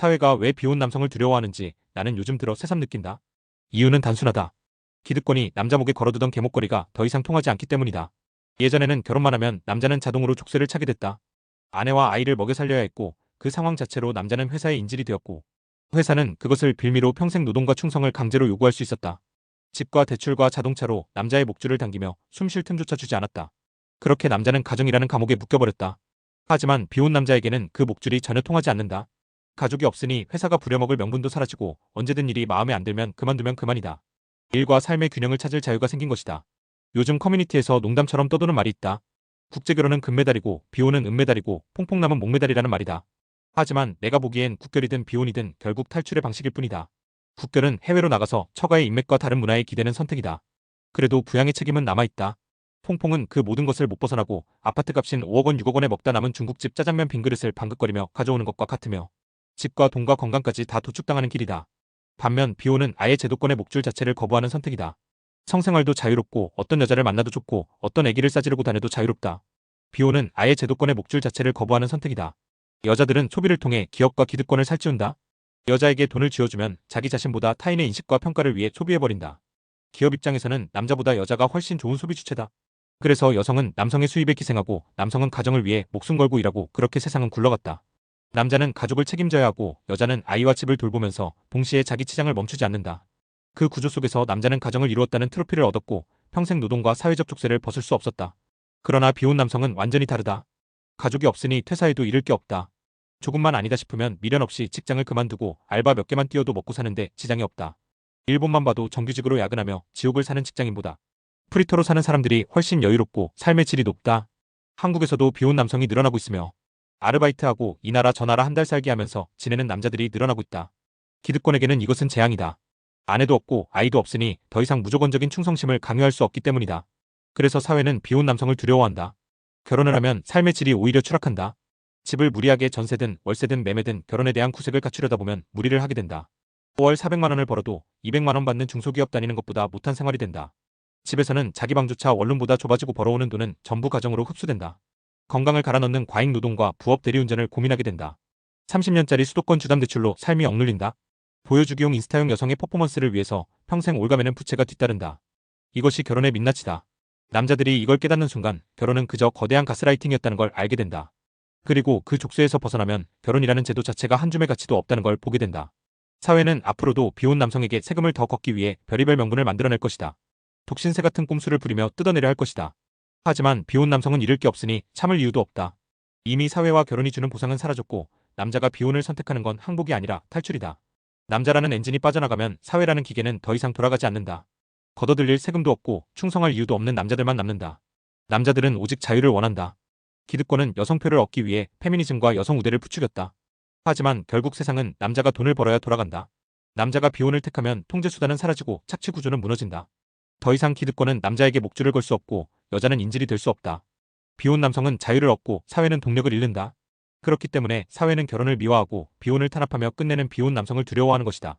사회가 왜 비혼 남성을 두려워하는지 나는 요즘 들어 새삼 느낀다. 이유는 단순하다. 기득권이 남자 목에 걸어두던 개목걸이가 더 이상 통하지 않기 때문이다. 예전에는 결혼만 하면 남자는 자동으로 족쇄를 차게 됐다. 아내와 아이를 먹여 살려야 했고 그 상황 자체로 남자는 회사의 인질이 되었고 회사는 그것을 빌미로 평생 노동과 충성을 강제로 요구할 수 있었다. 집과 대출과 자동차로 남자의 목줄을 당기며 숨 쉴 틈조차 주지 않았다. 그렇게 남자는 가정이라는 감옥에 묶여버렸다. 하지만 비혼 남자에게는 그 목줄이 전혀 통하지 않는다. 가족이 없으니 회사가 부려먹을 명분도 사라지고 언제든 일이 마음에 안 들면 그만두면 그만이다. 일과 삶의 균형을 찾을 자유가 생긴 것이다. 요즘 커뮤니티에서 농담처럼 떠도는 말이 있다. 국제결혼은 금메달이고 비혼은 은메달이고 퐁퐁남은 목메달이라는 말이다. 하지만 내가 보기엔 국결이든 비혼이든 결국 탈출의 방식일 뿐이다. 국결은 해외로 나가서 처가의 인맥과 다른 문화에 기대는 선택이다. 그래도 부양의 책임은 남아있다. 퐁퐁은 그 모든 것을 못 벗어나고 아파트 값인 5억 원 6억 원에 먹다 남은 중국집 짜장면 빈그릇을 방긋거리며 가져오는 것과 같으며 집과 돈과 건강까지 다 도축당하는 길이다. 반면 비혼은 아예 제도권의 목줄 자체를 거부하는 선택이다. 성생활도 자유롭고 어떤 여자를 만나도 좋고 어떤 애기를 싸지르고 다녀도 자유롭다. 비혼은 아예 제도권의 목줄 자체를 거부하는 선택이다. 여자들은 소비를 통해 기업과 기득권을 살찌운다. 여자에게 돈을 쥐어주면 자기 자신보다 타인의 인식과 평가를 위해 소비해버린다. 기업 입장에서는 남자보다 여자가 훨씬 좋은 소비 주체다. 그래서 여성은 남성의 수입에 기생하고 남성은 가정을 위해 목숨 걸고 일하고 그렇게 세상은 굴러갔다. 남자는 가족을 책임져야 하고 여자는 아이와 집을 돌보면서 동시에 자기 치장을 멈추지 않는다. 그 구조 속에서 남자는 가정을 이루었다는 트로피를 얻었고 평생 노동과 사회적 족쇄를 벗을 수 없었다. 그러나 비혼 남성은 완전히 다르다. 가족이 없으니 퇴사해도 잃을 게 없다. 조금만 아니다 싶으면 미련 없이 직장을 그만두고 알바 몇 개만 뛰어도 먹고 사는데 지장이 없다. 일본만 봐도 정규직으로 야근하며 지옥을 사는 직장인보다 프리터로 사는 사람들이 훨씬 여유롭고 삶의 질이 높다. 한국에서도 비혼 남성이 늘어나고 있으며 아르바이트하고 이 나라 저 나라 한 달 살기 하면서 지내는 남자들이 늘어나고 있다. 기득권에게는 이것은 재앙이다. 아내도 없고 아이도 없으니 더 이상 무조건적인 충성심을 강요할 수 없기 때문이다. 그래서 사회는 비혼 남성을 두려워한다. 결혼을 하면 삶의 질이 오히려 추락한다. 집을 무리하게 전세든 월세든 매매든 결혼에 대한 구색을 갖추려다 보면 무리를 하게 된다. 월 400만 원을 벌어도 200만 원 받는 중소기업 다니는 것보다 못한 생활이 된다. 집에서는 자기 방조차 원룸보다 좁아지고 벌어오는 돈은 전부 가정으로 흡수된다. 건강을 갈아넣는 과잉 노동과 부업 대리운전을 고민하게 된다. 30년짜리 수도권 주담대출로 삶이 억눌린다. 보여주기용 인스타용 여성의 퍼포먼스를 위해서 평생 올가매는 부채가 뒤따른다. 이것이 결혼의 민낯이다. 남자들이 이걸 깨닫는 순간 결혼은 그저 거대한 가스라이팅이었다는 걸 알게 된다. 그리고 그 족쇄에서 벗어나면 결혼이라는 제도 자체가 한 줌의 가치도 없다는 걸 보게 된다. 사회는 앞으로도 비혼 남성에게 세금을 더 걷기 위해 별의별 명분을 만들어낼 것이다. 독신세 같은 꼼수를 부리며 뜯어내려 할 것이다. 하지만 비혼 남성은 잃을 게 없으니 참을 이유도 없다. 이미 사회와 결혼이 주는 보상은 사라졌고 남자가 비혼을 선택하는 건 항복이 아니라 탈출이다. 남자라는 엔진이 빠져나가면 사회라는 기계는 더 이상 돌아가지 않는다. 걷어들일 세금도 없고 충성할 이유도 없는 남자들만 남는다. 남자들은 오직 자유를 원한다. 기득권은 여성표를 얻기 위해 페미니즘과 여성 우대를 부추겼다. 하지만 결국 세상은 남자가 돈을 벌어야 돌아간다. 남자가 비혼을 택하면 통제수단은 사라지고 착취 구조는 무너진다. 더 이상 기득권은 남자에게 목줄을 걸 수 없고 여자는 인질이 될 수 없다. 비혼 남성은 자유를 얻고 사회는 동력을 잃는다. 그렇기 때문에 사회는 결혼을 미화하고 비혼을 탄압하며 끝내는 비혼 남성을 두려워하는 것이다.